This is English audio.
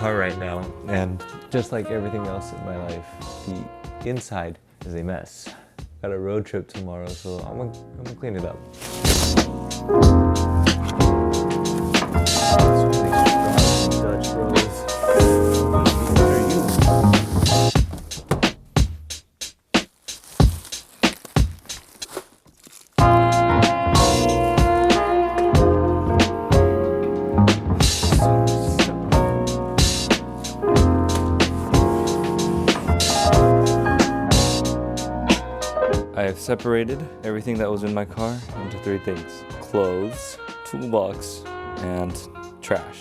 car right now, and just like everything else in my life, the inside is a mess. Got a road trip tomorrow, so I'm gonna clean it up. Dutch Bros. What are you? I have separated everything that was in my car into 3 things: clothes, toolbox, and trash.